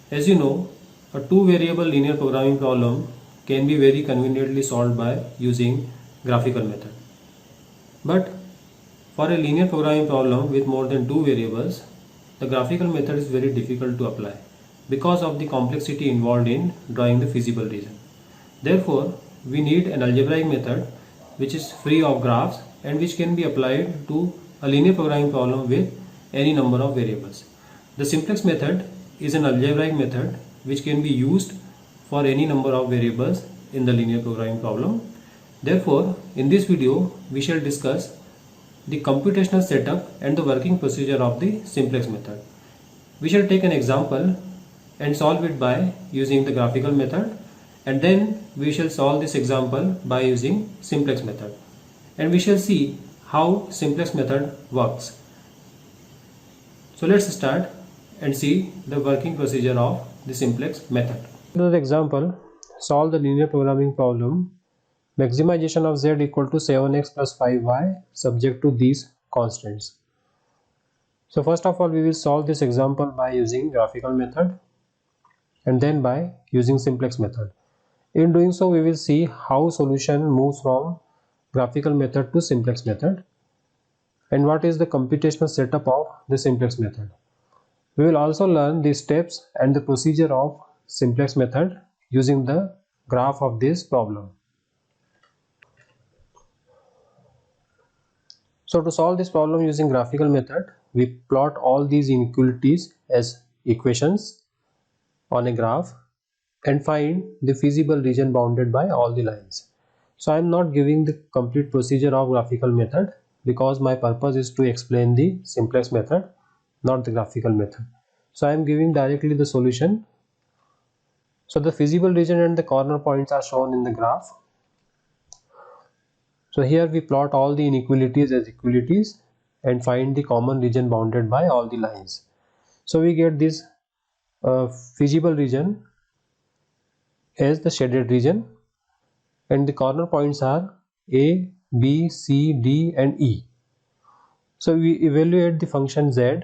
As you know, a two-variable linear programming problem can be very conveniently solved by using graphical method. But for a linear programming problem with more than two variables, the graphical method is very difficult to apply because of the complexity involved in drawing the feasible region. Therefore, we need an algebraic method which is free of graphs and which can be applied to a linear programming problem with any number of variables. The simplex method is an algebraic method which can be used for any number of variables in the linear programming problem. Therefore, in this video, we shall discuss the computational setup and the working procedure of the simplex method. We shall take an example and solve it by using the graphical method, and then we shall solve this example by using simplex method, and we shall see how simplex method works. So let's start and see the working procedure of the simplex method. In the example, solve the linear programming problem maximization of z equal to 7x plus 5y subject to these constants. So first of all, we will solve this example by using graphical method and then by using simplex method. In doing so, we will see how solution moves from graphical method to simplex method and what is the computational setup of the simplex method. We will also learn the steps and the procedure of simplex method using the graph of this problem. So to solve this problem using graphical method, we plot all these inequalities as equations on a graph and find the feasible region bounded by all the lines. So I am not giving the complete procedure of graphical method because my purpose is to explain the simplex method, not the graphical method. So I am giving directly the solution. So the feasible region and the corner points are shown in the graph. So here we plot all the inequalities as equalities and find the common region bounded by all the lines. So we get this feasible region as the shaded region, and the corner points are A, B, C, D and E. So we evaluate the function z,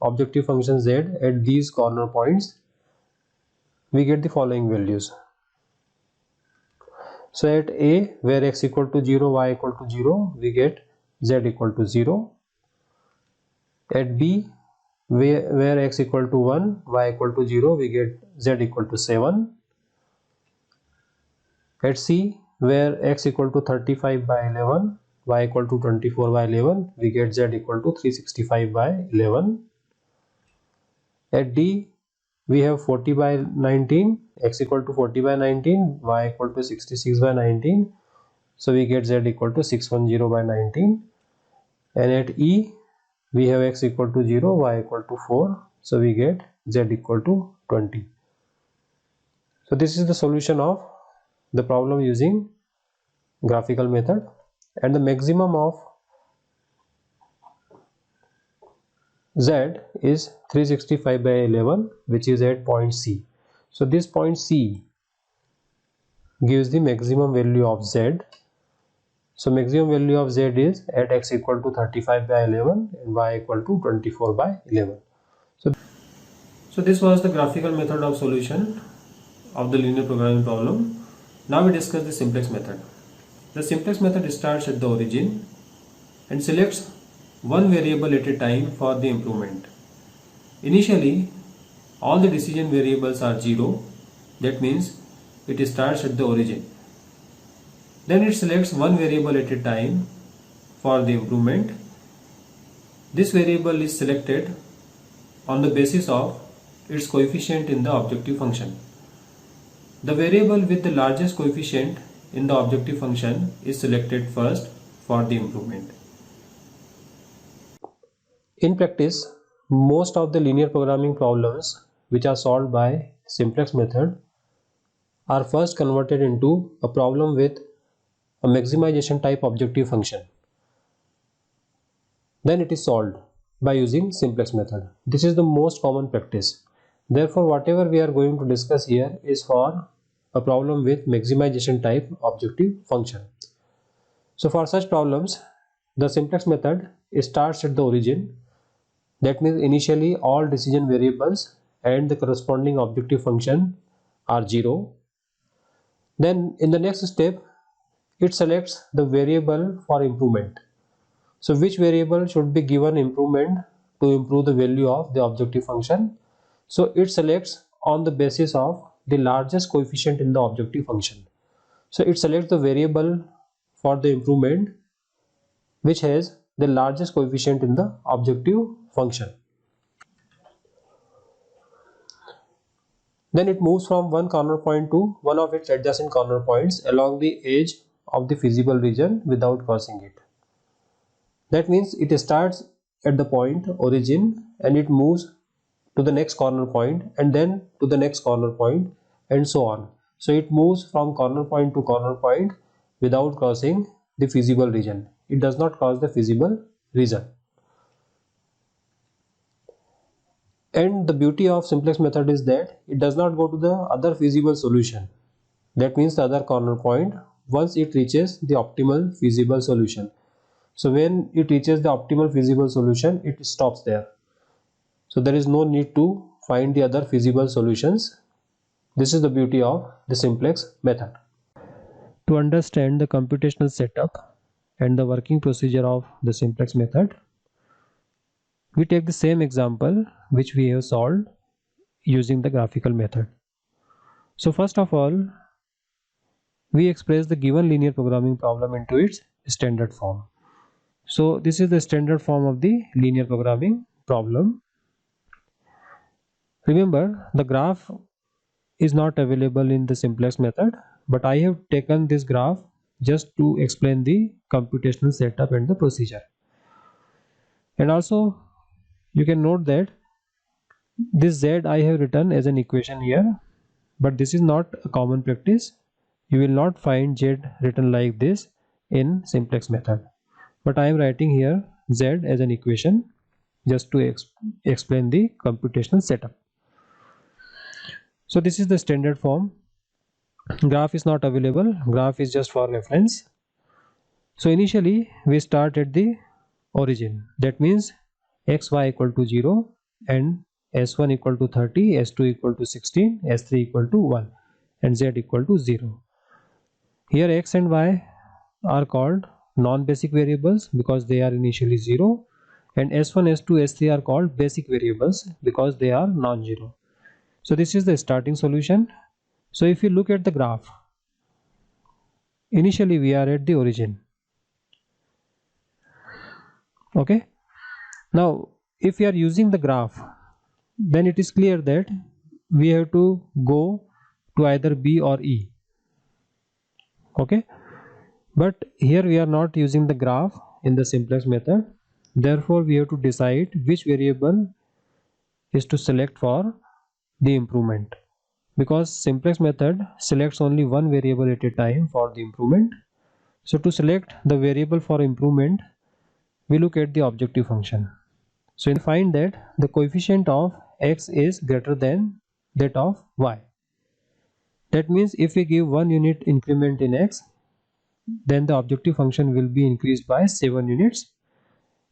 objective function z, at these corner points. We get the following values. So at A, where x equal to 0, y equal to 0, we get z equal to 0. At B, where x equal to 1, y equal to 0, we get z equal to 7. At C, where x equal to 35 by 11, y equal to 24 by 11, we get z equal to 365 by 11. At D, we have 40 by 19, x equal to 40 by 19, y equal to 66 by 19, so we get z equal to 610 by 19. And at E, we have x equal to 0, y equal to 4, so we get z equal to 20. So this is the solution of the problem using graphical method, and the maximum of z is 365 by 11, which is at point C. So this point C gives the maximum value of z. So maximum value of z is at x equal to 35 by 11 and y equal to 24 by 11. So this was the graphical method of solution of the linear programming problem. Now we discuss the simplex method. The simplex method starts at the origin and selects one variable at a time for the improvement. Initially, all the decision variables are 0, that means it starts at the origin. Then it selects one variable at a time for the improvement. This variable is selected on the basis of its coefficient in the objective function. The variable with the largest coefficient in the objective function is selected first for the improvement. In practice, most of the linear programming problems which are solved by simplex method are first converted into a problem with a maximization type objective function. Then it is solved by using simplex method. This is the most common practice. Therefore, whatever we are going to discuss here is for a problem with maximization type objective function. So for such problems, the simplex method starts at the origin. That means initially all decision variables and the corresponding objective function are 0. Then in the next step, it selects the variable for improvement. So which variable should be given improvement to improve the value of the objective function? So it selects on the basis of the largest coefficient in the objective function. So it selects the variable for the improvement which has the largest coefficient in the objective function. Then it moves from one corner point to one of its adjacent corner points along the edge of the feasible region without crossing it. That means it starts at the point origin and it moves to the next corner point and then to the next corner point and so on. So it moves from corner point to corner point without crossing the feasible region. It does not cross the feasible region. And the beauty of simplex method is that it does not go to the other feasible solution. That means the other corner point once it reaches the optimal feasible solution. So when it reaches the optimal feasible solution, it stops there. So there is no need to find the other feasible solutions. This is the beauty of the simplex method. To understand the computational setup and the working procedure of the simplex method, we take the same example which we have solved using the graphical method. So first of all, we express the given linear programming problem into its standard form. So this is the standard form of the linear programming problem. Remember, the graph is not available in the simplex method, but I have taken this graph just to explain the computational setup and the procedure. And also you can note that this z I have written as an equation here, but this is not a common practice. You will not find z written like this in simplex method, but I am writing here z as an equation just to explain the computational setup. So this is the standard form. Graph is not available, graph is just for reference. So initially we start at the origin, that means xy equal to 0 and s1 equal to 30, s2 equal to 16, s3 equal to 1 and z equal to 0. Here x and y are called non-basic variables because they are initially 0, and s1, s2, s3 are called basic variables because they are non-zero. So this is the starting solution. So if you look at the graph, initially we are at the origin. Okay, now if we are using the graph, then it is clear that we have to go to either B or E. Okay, but here we are not using the graph in the simplex method, therefore we have to decide which variable is to select for the improvement, because simplex method selects only one variable at a time for the improvement. So to select the variable for improvement, we look at the objective function. So we find that the coefficient of x is greater than that of y. That means if we give 1 unit increment in x, then the objective function will be increased by 7 units,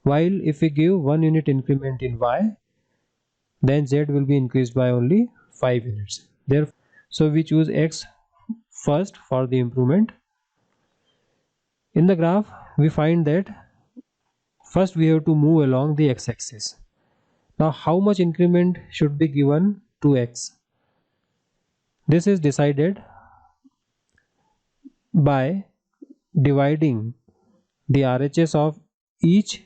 while if we give 1 unit increment in y, then z will be increased by only 5 units. Therefore, so we choose x first for the improvement. In the graph, we find that first we have to move along the x-axis. Now how much increment should be given to x? This is decided by dividing the RHS of each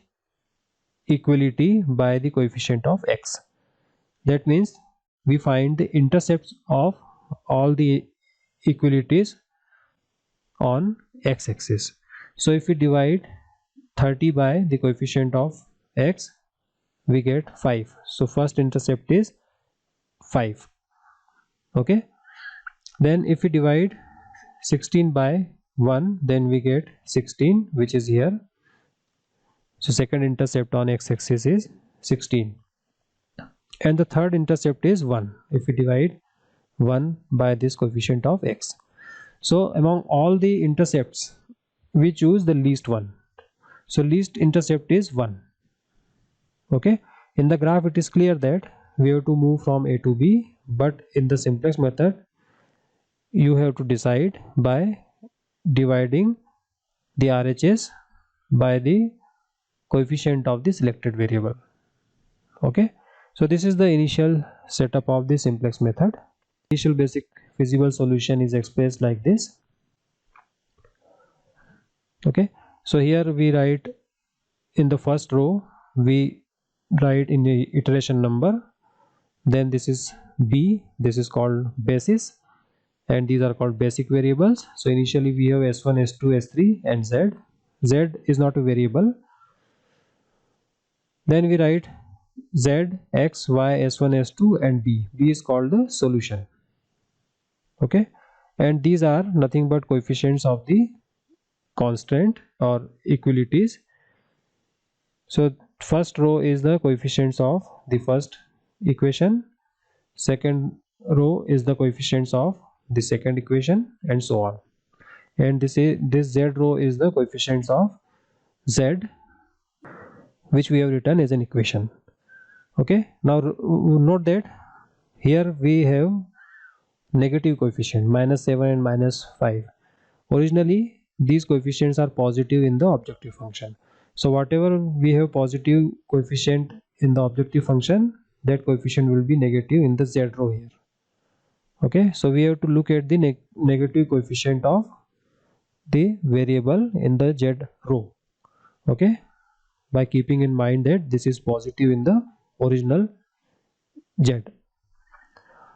equality by the coefficient of x. That means we find the intercepts of all the equalities on x-axis. So if we divide 30 by the coefficient of x, we get 5. So first intercept is 5. Okay, then if we divide 16 by 1, then we get 16, which is here. So second intercept on x-axis is 16, and the third intercept is 1 if we divide 1 by this coefficient of x. So among all the intercepts, we choose the least one. So least intercept is 1. Okay, in the graph it is clear that we have to move from A to B, but in the simplex method you have to decide by dividing the RHS by the coefficient of the selected variable. Okay, so this is the initial setup of the simplex method. Initial basic feasible solution is expressed like this. Okay, so here we write in the first row, we write in the iteration number, then this is B, this is called basis, and these are called basic variables. So initially we have S1, S2, S3 and Z. Z is not a variable. Then we write Z, X, Y, S1, S2 and B. B is called the solution. Okay, and these are nothing but coefficients of the constant or equalities. So first row is the coefficients of the first equation, second row is the coefficients of the second equation, and so on. And this Z row is the coefficients of Z, which we have written as an equation. Okay, now note that here we have negative coefficient -7 and -5. Originally these coefficients are positive in the objective function. So whatever we have positive coefficient in the objective function, that coefficient will be negative in the Z row here. Okay, so we have to look at the negative coefficient of the variable in the Z row. Okay, by keeping in mind that this is positive in the original Z.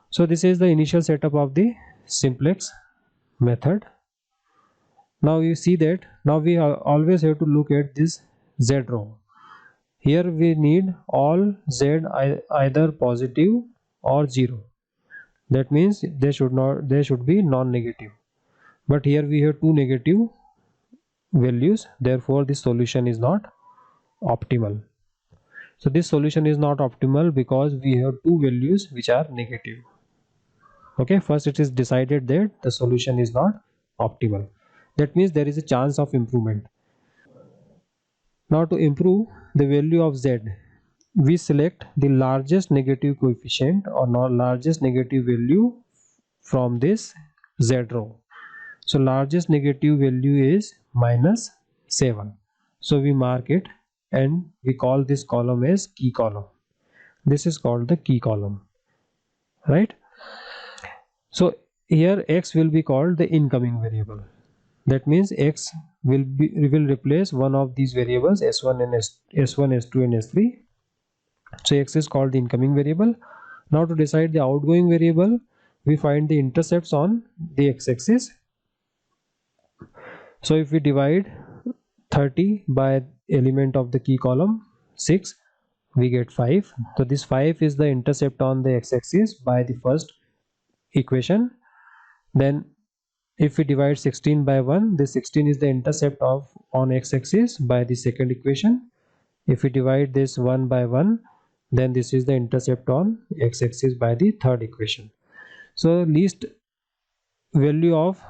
So this is the initial setup of the simplex method. Now you see that now we always have to look at this Z row. Here we need all Z either positive or 0. That means they should be non-negative. But here we have two negative values, therefore this solution is not optimal. So this solution is not optimal because we have two values which are negative. Okay, first it is decided that the solution is not optimal. That means there is a chance of improvement. Now to improve the value of Z, we select the largest negative coefficient or largest negative value from this Z row. So largest negative value is -7. So we mark it and we call this column as key column. This is called the key column, right? So here X will be called the incoming variable. That means X will replace one of these variables S1 and S1, S2 and S3. So X is called the incoming variable. Now to decide the outgoing variable, we find the intercepts on the x-axis. So if we divide 30 by element of the key column 6, we get 5. So this 5 is the intercept on the x-axis by the first equation. Then if we divide 16 by 1, this 16 is the intercept of on x-axis by the second equation. If we divide this 1 by 1, then this is the intercept on x-axis by the third equation. So least value of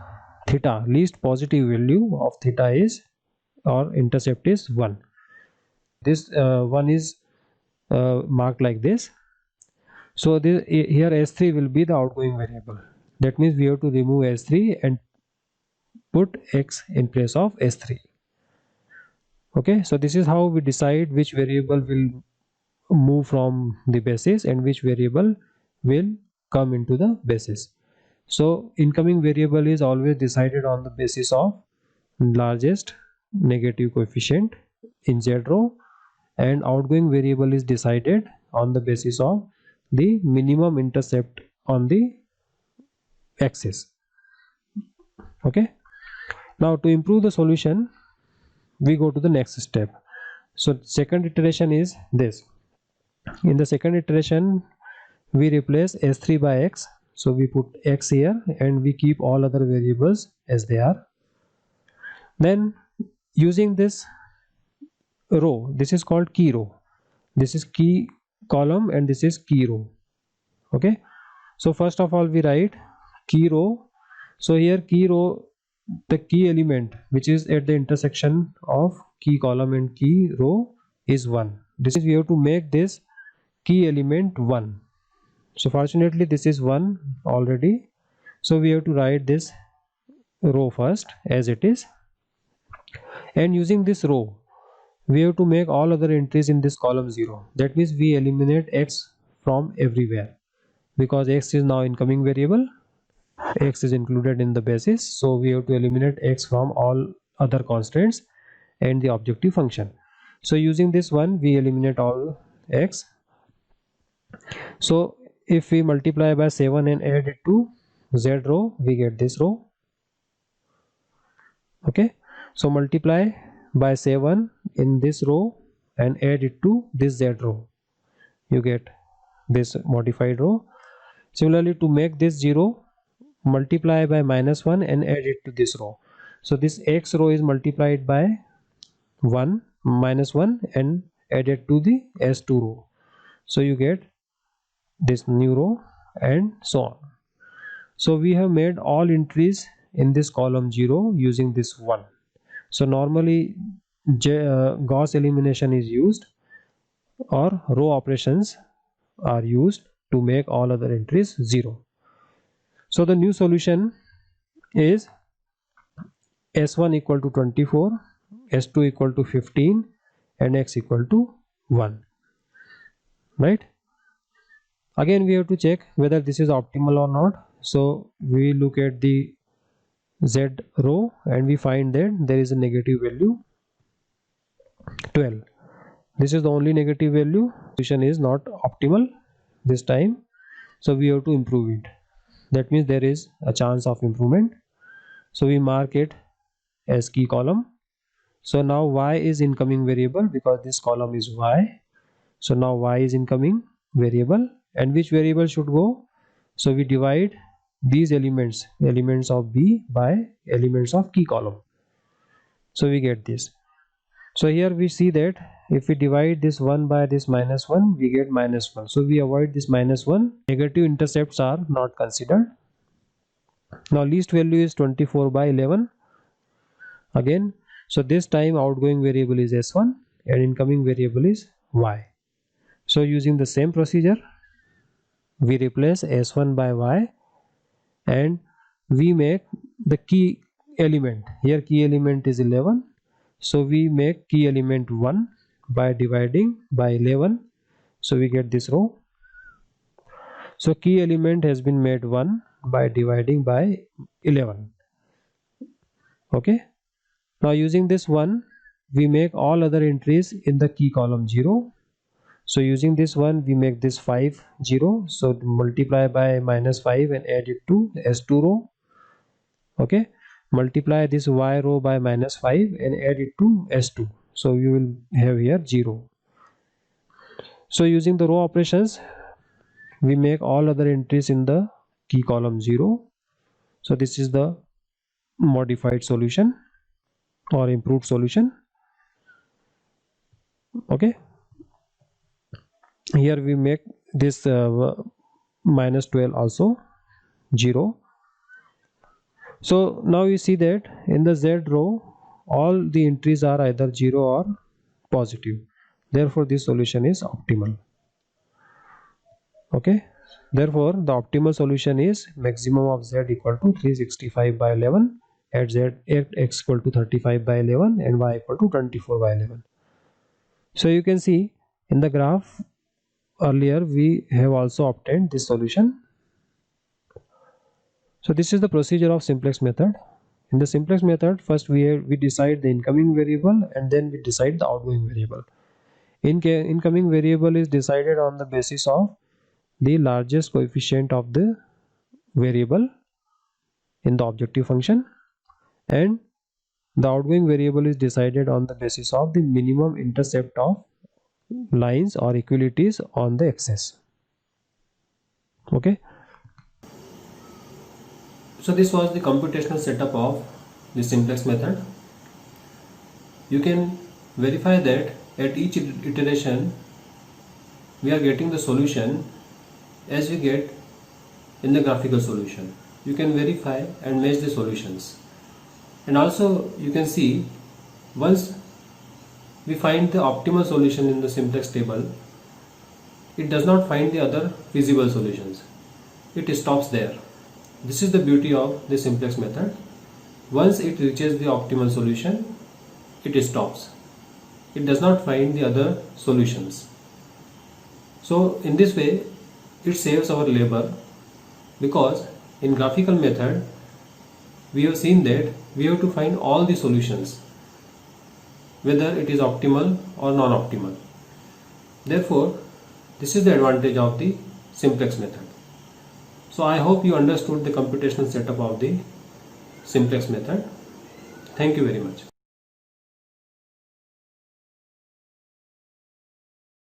theta, least positive value of theta is, or intercept is 1. This 1 is marked like this. So here S3 will be the outgoing variable. That means we have to remove S3 and put X in place of S3. Okay, so this is how we decide which variable will move from the basis and which variable will come into the basis. So incoming variable is always decided on the basis of largest negative coefficient in Z row, and outgoing variable is decided on the basis of the minimum intercept on the axis. Okay, now to improve the solution, we go to the next step. So second iteration is this. In the second iteration, we replace S3 by X. So we put X here and we keep all other variables as they are. Then using this row, this is called key row. This is key column and this is key row. Okay, so first of all we write key row. So here key row, the key element which is at the intersection of key column and key row is 1. This is, we have to make this key element 1. So fortunately this is 1 already, so we have to write this row first as it is, and using this row we have to make all other entries in this column 0. That means we eliminate x from everywhere, because x is now incoming variable, x is included in the basis, so we have to eliminate x from all other constants and the objective function. So using this one we eliminate all x. So if we multiply by 7 and add it to z row, we get this row. Okay, so multiply by 7 in this row and add it to this z row, you get this modified row. Similarly, to make this 0, multiply by -1 and add it to this row. So this x row is multiplied by 1 -1 and added to the s2 row, so you get this new row, and so on. So we have made all entries in this column 0 using this 1. So normally Gauss elimination is used, or row operations are used to make all other entries 0. So the new solution is s1 equal to 24, s2 equal to 15, and x equal to 1, right? Again we have to check whether this is optimal or not. So we look at the z row and we find that there is a negative value 12. This is the only negative value. Solution is not optimal this time, so we have to improve it. That means there is a chance of improvement, so we mark it as key column. So now y is incoming variable because this column is y. So now y is incoming variable, and which variable should go? So we divide these elements of b by elements of key column, so we get this. So here we see that if we divide this 1 by this -1, we get -1. So we avoid this -1. Negative intercepts are not considered. Now least value is 24 by 11 again. So this time outgoing variable is s1 and incoming variable is y. So using the same procedure, we replace s1 by y and we make the key element. Here key element is 11. So we make key element 1 by dividing by 11. So we get this row. So key element has been made 1 by dividing by 11. Okay. Now using this 1, we make all other entries in the key column 0. So using this one, we make this 5 0. So multiply by -5 and add it to s2 row. Okay. Multiply this y row by -5 and add it to s2. So you will have here 0. So using the row operations, we make all other entries in the key column 0. So this is the modified solution or improved solution. Okay. Here we make this -12 also 0. So now you see that in the z row all the entries are either 0 or positive. Therefore this solution is optimal. Okay. Therefore the optimal solution is maximum of z equal to 365 by 11 at z at x equal to 35 by 11 and y equal to 24 by 11. So you can see in the graph earlier we have also obtained this solution. So this is the procedure of simplex method. In the simplex method, first we decide the incoming variable and then we decide the outgoing variable. Incoming variable is decided on the basis of the largest coefficient of the variable in the objective function, and the outgoing variable is decided on the basis of the minimum intercept of lines or equalities on the axis. Okay. So this was the computational setup of the simplex method. You can verify that at each iteration we are getting the solution as we get in the graphical solution. You can verify and match the solutions, and also you can see once we find the optimal solution in the simplex table, it does not find the other feasible solutions. It stops there. This is the beauty of the simplex method. Once it reaches the optimal solution, it stops. It does not find the other solutions. So in this way, it saves our labor, because in graphical method we have seen that we have to find all the solutions, whether it is optimal or non-optimal. Therefore, this is the advantage of the simplex method. So I hope you understood the computational setup of the simplex method. Thank you very much.